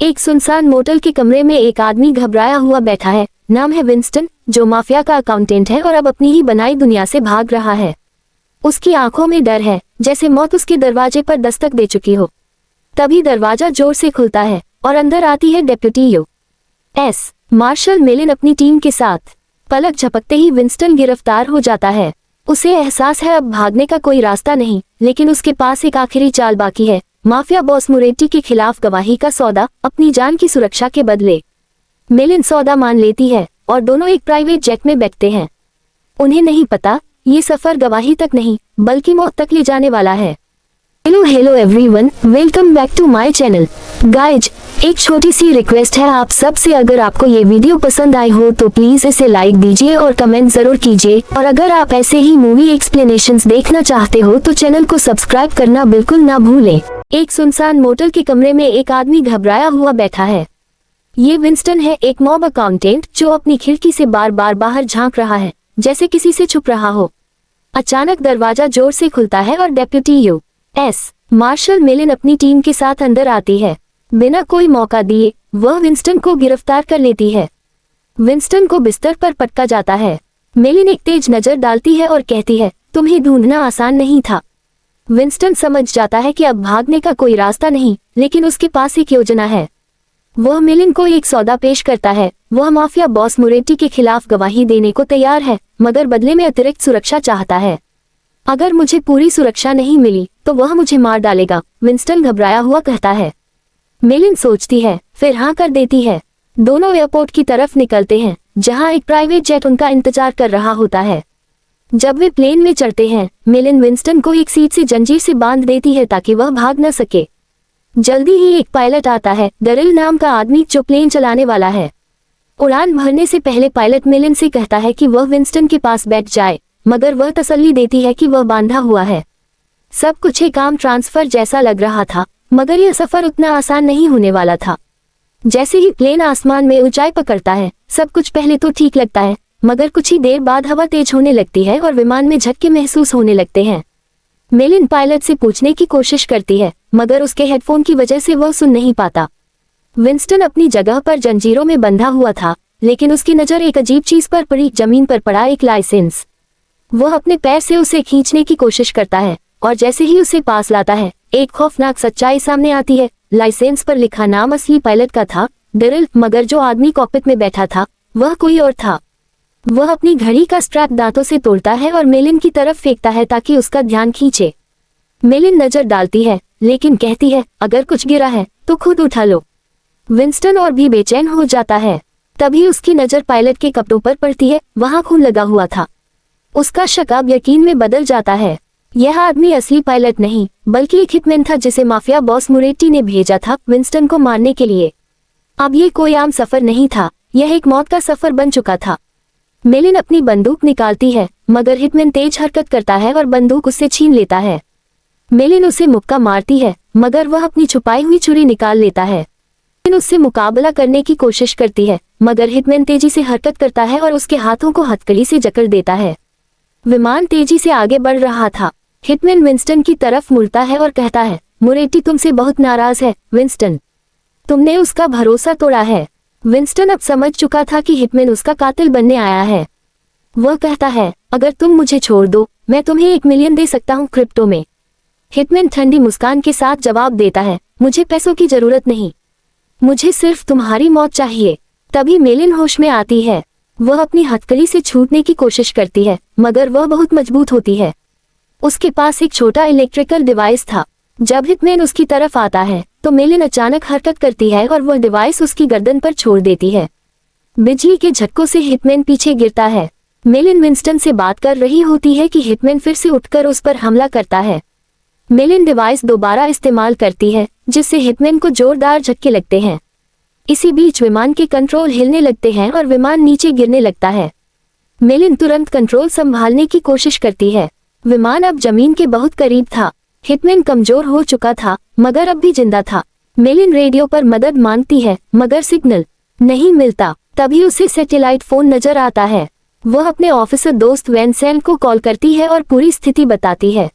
एक सुनसान मोटल के कमरे में एक आदमी घबराया हुआ बैठा है। नाम है विंस्टन, जो माफिया का अकाउंटेंट है और अब अपनी ही बनाई दुनिया से भाग रहा है। उसकी आंखों में डर है, जैसे मौत उसके दरवाजे पर दस्तक दे चुकी हो। तभी दरवाजा जोर से खुलता है और अंदर आती है डेप्यूटी यू.एस. मार्शल मेलिन अपनी टीम के साथ। पलक झपकते ही विंस्टन गिरफ्तार हो जाता है। उसे एहसास है अब भागने का कोई रास्ता नहीं, लेकिन उसके पास एक आखिरी चाल बाकी है। माफिया बॉस मोरेटी के खिलाफ गवाही का सौदा, अपनी जान की सुरक्षा के बदले। मेलिन सौदा मान लेती है और दोनों एक प्राइवेट जेट में बैठते हैं। उन्हें नहीं पता ये सफर गवाही तक नहीं बल्कि मौत तक ले जाने वाला है। Hello everyone, welcome back to my channel. Guys, एक छोटी सी रिक्वेस्ट है आप सब से, अगर आपको ये वीडियो पसंद आई हो तो प्लीज इसे लाइक दीजिए और कमेंट जरूर कीजिए। और अगर आप ऐसे ही मूवी एक्सप्लेनेशंस देखना चाहते हो तो चैनल को सब्सक्राइब करना बिल्कुल ना भूलें। एक सुनसान मोटल के कमरे में एक आदमी घबराया हुआ बैठा है। ये विंस्टन है, एक मॉब अकाउंटेंट जो अपनी खिड़की से बार बार बाहर झांक रहा है, जैसे किसी से छुप रहा हो। अचानक दरवाजा जोर से खुलता है और डेप्यूटी यू.एस. मार्शल मेलिन अपनी टीम के साथ अंदर आती है। बिना कोई मौका दिए वह विंस्टन को गिरफ्तार कर लेती है। विंस्टन को बिस्तर पर पटका जाता है। मेलिन एक तेज नजर डालती है और कहती है, तुम्हें ढूंढना आसान नहीं था। विंस्टन समझ जाता है कि अब भागने का कोई रास्ता नहीं, लेकिन उसके पास एक योजना है। वह मेलिन को एक सौदा पेश करता है। वह माफिया बॉस मोरेटी के खिलाफ गवाही देने को तैयार है, मगर बदले में अतिरिक्त सुरक्षा चाहता है। अगर मुझे पूरी सुरक्षा नहीं मिली तो वह मुझे मार डालेगा, विंस्टन घबराया हुआ कहता है। मेलिन सोचती है, फिर हाँ कर देती है। दोनों एयरपोर्ट की तरफ निकलते हैं, जहां एक प्राइवेट जेट उनका इंतजार कर रहा होता है। जब वे प्लेन में चढ़ते हैं, मेलिन विंस्टन को एक सीट से जंजीर से बांध देती है ताकि वह भाग न सके। जल्दी ही एक पायलट आता है, डरिल नाम का आदमी, जो प्लेन चलाने वाला है। उड़ान भरने से पहले पायलट मेलिन से कहता है कि वह विंस्टन के पास बैठ जाए, मगर वह तसल्ली देती है कि वह बांधा हुआ है। सब कुछ एक आम ट्रांसफर जैसा लग रहा था, मगर यह सफर उतना आसान नहीं होने वाला था। जैसे ही प्लेन आसमान में ऊंचाई पकड़ता है, सब कुछ पहले तो ठीक लगता है, मगर कुछ ही देर बाद हवा तेज होने लगती है और विमान में झटके महसूस होने लगते हैं। मेलिन पायलट से पूछने की कोशिश करती है, मगर उसके हेडफोन की वजह से वह सुन नहीं पाता। विंस्टन अपनी जगह पर जंजीरों में बंधा हुआ था, लेकिन उसकी नजर एक अजीब चीज पर पड़ी, जमीन पर पड़ा एक लाइसेंस। वह अपने पैर से उसे खींचने की कोशिश करता है और जैसे ही उसे पास लाता है, एक खौफनाक सच्चाई सामने आती है। लाइसेंस पर लिखा नाम असली पायलट का था, डरिल, मगर जो आदमी कॉकपिट में बैठा था वह कोई और था। वह अपनी घड़ी का स्ट्रैप दांतों से तोड़ता है और मेलिन की तरफ फेंकता है ताकि उसका ध्यान खींचे। मेलिन नजर डालती है, लेकिन कहती है, अगर कुछ गिरा है तो खुद उठा लो। विंस्टन और भी बेचैन हो जाता है। तभी उसकी नजर पायलट के कपड़ों पर पड़ती है, वहां खून लगा हुआ था। उसका शक अब यकीन में बदल जाता है। यह आदमी असली पायलट नहीं बल्कि एक हिटमैन था जिसे माफिया बॉस मोरेटी ने भेजा था विंस्टन को मारने के लिए। अब ये कोई आम सफर नहीं था, यह एक मौत का सफर बन चुका था। मेलिन अपनी बंदूक निकालती है, मगर हिटमैन तेज हरकत करता है और बंदूक उससे छीन लेता है। मेलिन उसे मुक्का मारती है, मगर वह अपनी छुपाई हुई छुरी निकाल लेता है। मेलिन उससे मुकाबला करने की कोशिश करती है, मगर हिटमैन तेजी से हरकत करता है और उसके हाथों को हथकड़ी से जकड़ देता है। विमान तेजी से आगे बढ़ रहा था। हिटमैन विंस्टन की तरफ मुड़ता है और कहता है, मोरेटी तुमसे बहुत नाराज है विंस्टन, तुमने उसका भरोसा तोड़ा है। विंस्टन अब समझ चुका था कि हिटमैन उसका कातिल बनने आया है। वह कहता है, अगर तुम मुझे छोड़ दो मैं तुम्हें 1 मिलियन दे सकता हूँ क्रिप्टो में। हिटमैन ठंडी मुस्कान के साथ जवाब देता है, मुझे पैसों की जरूरत नहीं, मुझे सिर्फ तुम्हारी मौत चाहिए। तभी मेलिन होश में आती है। वह अपनी हथकड़ी से छूटने की कोशिश करती है, मगर वह बहुत मजबूत होती है। उसके पास एक छोटा इलेक्ट्रिकल डिवाइस था। जब हिटमैन उसकी तरफ आता है तो मेलिन अचानक हरकत करती है और वह डिवाइस उसकी गर्दन पर छोड़ देती है। बिजली के झटकों से हिटमैन पीछे गिरता है। मेलिन विंस्टन से बात कर रही होती है कि हिटमैन फिर से उठकर उस पर हमला करता है। मेलिन डिवाइस दोबारा इस्तेमाल करती है, जिससे हिटमैन को जोरदार झटके लगते हैं। इसी बीच विमान के कंट्रोल हिलने लगते हैं और विमान नीचे गिरने लगता है। मेलिन तुरंत कंट्रोल संभालने की कोशिश करती है। विमान अब जमीन के बहुत करीब था। हिटमैन कमजोर हो चुका था, मगर अब भी जिंदा था। मेलिन रेडियो पर मदद मांगती है, मगर सिग्नल नहीं मिलता। तभी उसे सैटेलाइट फोन नजर आता है। वह अपने ऑफिसर दोस्त वेंसेन को कॉल करती है और पूरी स्थिति बताती है।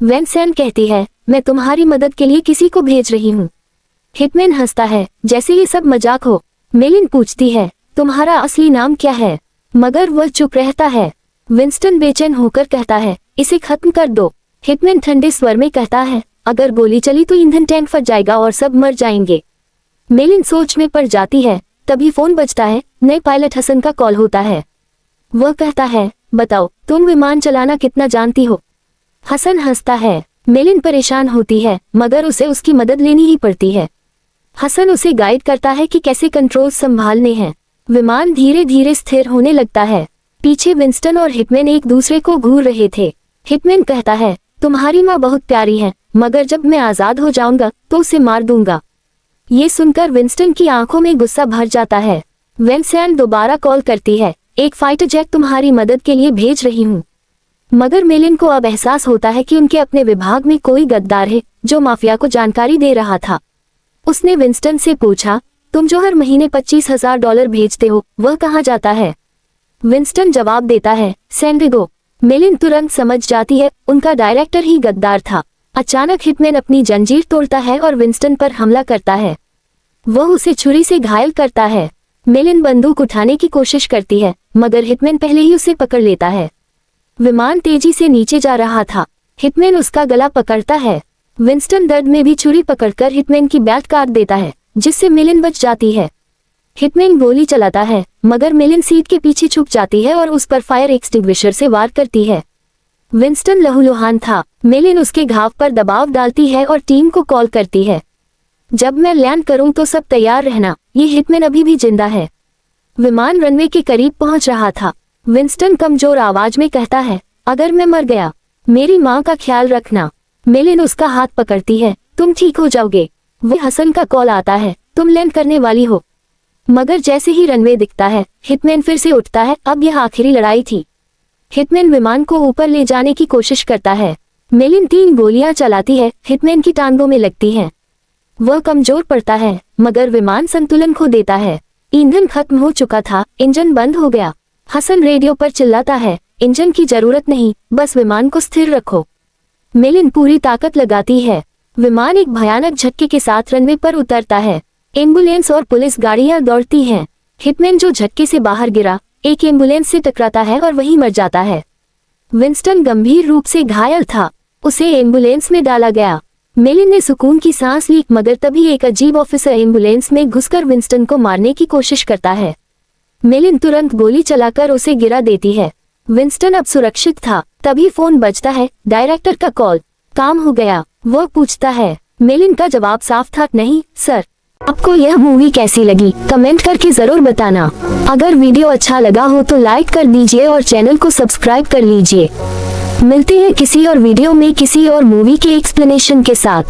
वेंसेन कहती है, मैं तुम्हारी मदद के लिए किसी को भेज रही हूँ। हिटमैन हंसता है जैसे ये सब मजाक हो। मेलिन पूछती है, तुम्हारा असली नाम क्या है? मगर वह चुप रहता है। विंस्टन बेचैन होकर कहता है, इसे खत्म कर दो। हिटमैन ठंडे स्वर में कहता है, अगर गोली चली तो ईंधन टैंक फट जाएगा और सब मर जाएंगे। मेलिन सोच में पड़ जाती है। तभी फोन बजता है। नए पायलट हसन का कॉल होता है। वह कहता है, बताओ तुम विमान चलाना कितना जानती हो? हसन हंसता है। मेलिन परेशान होती है मगर उसे उसकी मदद लेनी ही पड़ती है। हसन उसे गाइड करता है कि कैसे कंट्रोल संभालने हैं। विमान धीरे धीरे स्थिर होने लगता है। पीछे विंस्टन और हिटमैन एक दूसरे को घूर रहे थे। हिटमैन कहता है, तुम्हारी माँ बहुत प्यारी है, मगर जब मैं आजाद हो जाऊंगा तो उसे मार दूंगा। ये सुनकर विंस्टन की आंखों में गुस्सा भर जाता है। वेंसैन दोबारा कॉल करती है, एक फाइटर जेट तुम्हारी मदद के लिए भेज रही हूँ। मगर मेलिन को अब एहसास होता है कि उनके अपने विभाग में कोई गद्दार है जो माफिया को जानकारी दे रहा था। उसने विंस्टन से पूछा, तुम जो हर महीने $25,000 भेजते हो वह कहाँ जाता है? विंस्टन जवाब देता है, सैंडिगो। मेलिन तुरंत समझ जाती है उनका डायरेक्टर ही गद्दार था। अचानक हिटमैन अपनी जंजीर तोड़ता है और विंस्टन पर हमला करता है। वह उसे छुरी से घायल करता है। मेलिन बंदूक उठाने की कोशिश करती है मगर हिटमैन पहले ही उसे पकड़ लेता है। विमान तेजी से नीचे जा रहा था। हिटमैन उसका गला पकड़ता है। विंस्टन दर्द में भी छुरी पकड़कर हिटमैन की बैट काट देता है जिससे मेलिन बच जाती है। हिटमैन गोली चलाता है मगर मेलिन सीट के पीछे छुप जाती है और उस पर फायर एक्सटिंग्विशर से वार करती है। विंस्टन लहूलुहान था। मेलिन उसके घाव पर दबाव डालती है और टीम को कॉल करती है, जब मैं लैंड करूं तो सब तैयार रहना, ये हिटमैन अभी भी जिंदा है। विमान रनवे के करीब पहुंच रहा था। विंस्टन कमजोर आवाज में कहता है, अगर मैं मर गया मेरी माँ का ख्याल रखना। मेलिन उसका हाथ पकड़ती है, तुम ठीक हो जाओगे। वह हसन का कॉल आता है, तुम लैंड करने वाली हो। मगर जैसे ही रनवे दिखता है हिटमैन फिर से उठता है। अब यह आखिरी लड़ाई थी। हिटमैन विमान को ऊपर ले जाने की कोशिश करता है। मेलिन 3 गोलियां चलाती है, हिटमैन की टांगों में लगती हैं। वह कमजोर पड़ता है मगर विमान संतुलन खो देता है। ईंधन खत्म हो चुका था, इंजन बंद हो गया। हसन रेडियो पर चिल्लाता है, इंजन की जरूरत नहीं, बस विमान को स्थिर रखो। मेलिन पूरी ताकत लगाती है। विमान एक भयानक झटके के साथ रनवे पर उतरता है। एम्बुलेंस और पुलिस गाड़ियां दौड़ती हैं। हिटमैन जो झटके से बाहर गिरा एक एम्बुलेंस से टकराता है और वहीं मर जाता है। विंस्टन गंभीर रूप से घायल था, उसे एम्बुलेंस में डाला गया। मेलिन ने सुकून की सांस ली मगर तभी एक अजीब ऑफिसर एम्बुलेंस में घुसकर विंस्टन को मारने की कोशिश करता है। मेलिन तुरंत गोली चलाकर उसे गिरा देती है। विंस्टन अब सुरक्षित था। तभी फोन बजता है, डायरेक्टर का कॉल। काम हो गया? वह पूछता है। मेलिन का जवाब साफ था, नहीं सर। आपको यह मूवी कैसी लगी कमेंट करके जरूर बताना। अगर वीडियो अच्छा लगा हो तो लाइक कर दीजिए और चैनल को सब्सक्राइब कर लीजिए। मिलते हैं किसी और वीडियो में किसी और मूवी के एक्सप्लेनेशन के साथ।